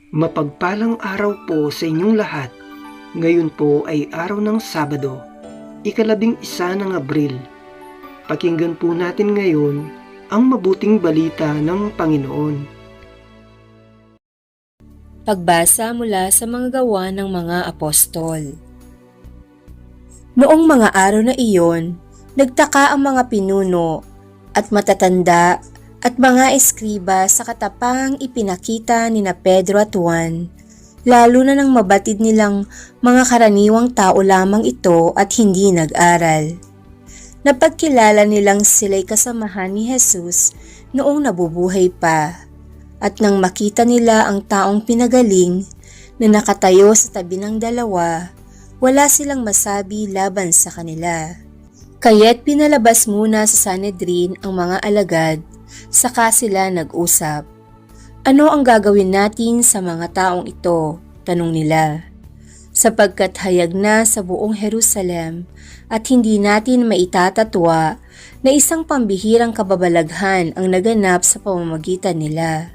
Mapagpalang araw po sa inyong lahat. Ngayon po ay araw ng Sabado, ika-11 ng Abril. Pakinggan po natin ngayon ang mabuting balita ng Panginoon. Pagbasa mula sa mga gawa ng mga apostol. Noong mga araw na iyon, nagtaka ang mga pinuno at matatanda at mga eskriba sa katapangang ipinakita ni na Pedro at Juan, lalo na nang mabatid nilang mga karaniwang tao lamang ito at hindi nag-aral. Napagkilala nilang sila'y kasamahan ni Jesus noong nabubuhay pa, at nang makita nila ang taong pinagaling na nakatayo sa tabi ng dalawa, wala silang masabi laban sa kanila. Kaya't pinalabas muna sa Sanhedrin ang mga alagad, saka sila nag-usap. Ano ang gagawin natin sa mga taong ito? Tanong nila. Sapagkat hayag na sa buong Jerusalem at hindi natin maitatatwa na isang pambihirang kababalaghan ang naganap sa pamamagitan nila.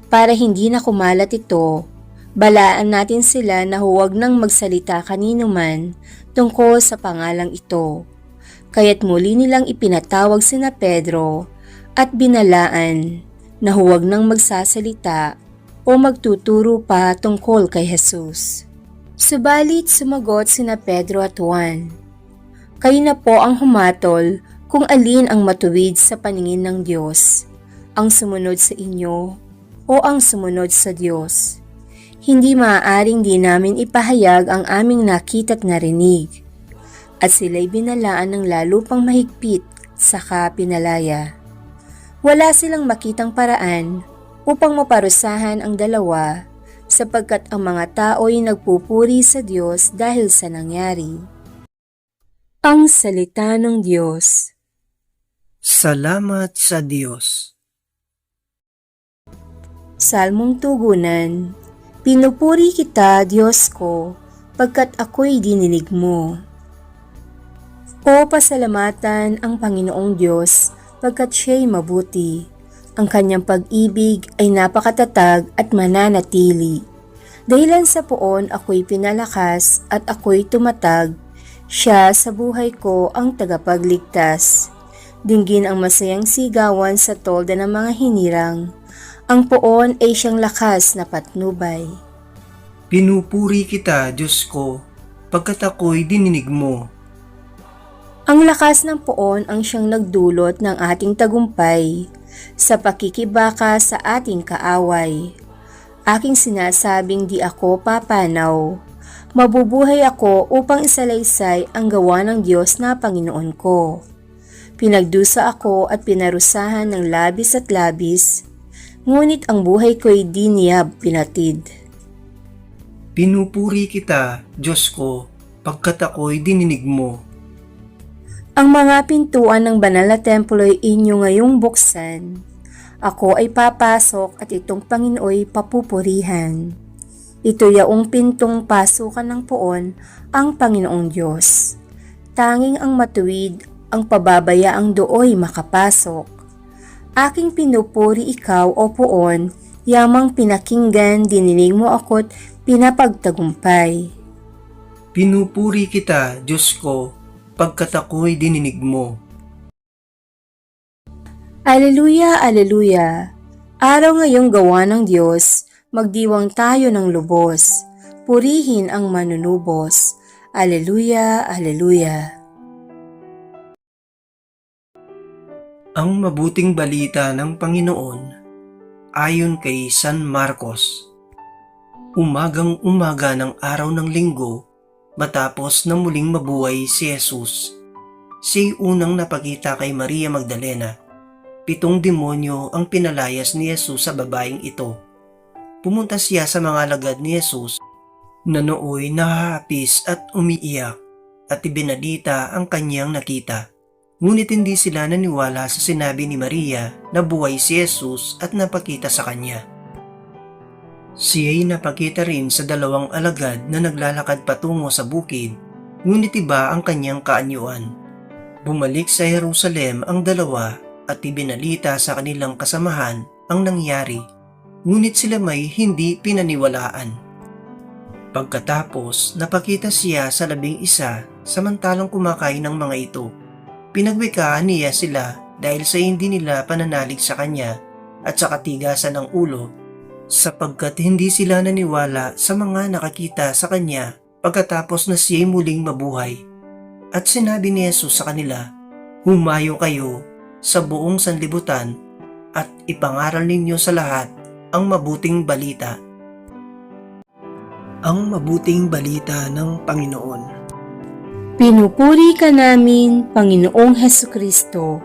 Para hindi na kumalat ito, balaan natin sila na huwag nang magsalita kanino man tungkol sa pangalang ito. Kaya't muli nilang ipinatawag sina Pedro at binalaan na huwag nang magsasalita o magtuturo pa tungkol kay Jesus. Subalit sumagot sina Pedro at Juan, "Kayo na po ang humatol kung alin ang matuwid sa paningin ng Diyos, ang sumunod sa inyo o ang sumunod sa Diyos. Hindi maaaring di namin ipahayag ang aming nakita't narinig." At sila'y binalaan ng lalo pang mahigpit, saka pinalaya. Wala silang makitang paraan upang maparusahan ang dalawa, sapagkat ang mga tao'y nagpupuri sa Diyos dahil sa nangyari. Ang salita ng Diyos. Salamat sa Diyos. Salmong tugunan. Pinupuri kita, Diyos ko, pagkat ako'y dininig mo. O pasalamatan ang Panginoong Diyos, pagkat siya'y mabuti. Ang kanyang pag-ibig ay napakatatag at mananatili. Dahilan sa poon ako'y pinalakas at ako'y tumatag, siya sa buhay ko ang tagapagligtas. Dinggin ang masayang sigawan sa tolda ng mga hinirang. Ang poon ay siyang lakas na patnubay. Pinupuri kita, Diyos ko, pagkat ako'y dininig mo. Ang lakas ng poon ang siyang nagdulot ng ating tagumpay sa pakikibaka sa ating kaaway. Aking sinasabing di ako papanaw. Mabubuhay ako upang isalaysay ang gawa ng Diyos na Panginoon ko. Pinagdusa ako at pinarusahan ng labis at labis, ngunit ang buhay ko'y di niya pinatid. Pinupuri kita, Diyos ko, pagkat ako'y dininig mo. Ang mga pintuan ng banal na templo ay inyo ngayong buksan. Ako ay papasok at itong Panginooy papupurihan. Ito yaong pintong pasukan ng poon ang Panginoong Diyos. Tanging ang matuwid ang pababayaang dooy makapasok. Aking pinupuri ikaw o poon, yamang pinakinggan, dininig mo ako't pinapagtagumpay. Pinupuri kita, Diyos ko, pagkat ako'y dininig mo. Aleluya, aleluya! Araw ngayong gawa ng Diyos, magdiwang tayo ng lubos. Purihin ang manunubos. Aleluya, aleluya! Ang mabuting balita ng Panginoon ayon kay San Marcos. Umagang-umaga ng araw ng linggo, matapos na muling mabuhay si Jesus, siya'y unang napakita kay Maria Magdalena. 7 demonyo ang pinalayas ni Jesus sa babaeng ito. Pumunta siya sa mga alagad ni Jesus na nooy nahahapis at umiiyak at ibinalita ang kanyang nakita. Ngunit hindi sila naniwala sa sinabi ni Maria na buhay si Jesus at napakita sa kanya. Siya'y napakita rin sa 2 alagad na naglalakad patungo sa bukid, ngunit iba ang kanyang kaanyuan. Bumalik sa Jerusalem ang 2 at ibinalita sa kanilang kasamahan ang nangyari. ngunit sila may hindi pinaniwalaan. Pagkatapos, napakita siya sa 11 samantalang kumakain ng mga ito. Pinagwikaan niya sila dahil sa hindi nila pananalig sa kanya at sa katigasan ng ulo, sapagkat hindi sila naniwala sa mga nakakita sa kanya pagkatapos na siya'y muling mabuhay. At sinabi ni Jesus sa kanila, "Humayo kayo sa buong sanlibutan at ipangaral ninyo sa lahat ang mabuting balita." Ang mabuting balita ng Panginoon. Pinupuri ka namin, Panginoong Hesukristo.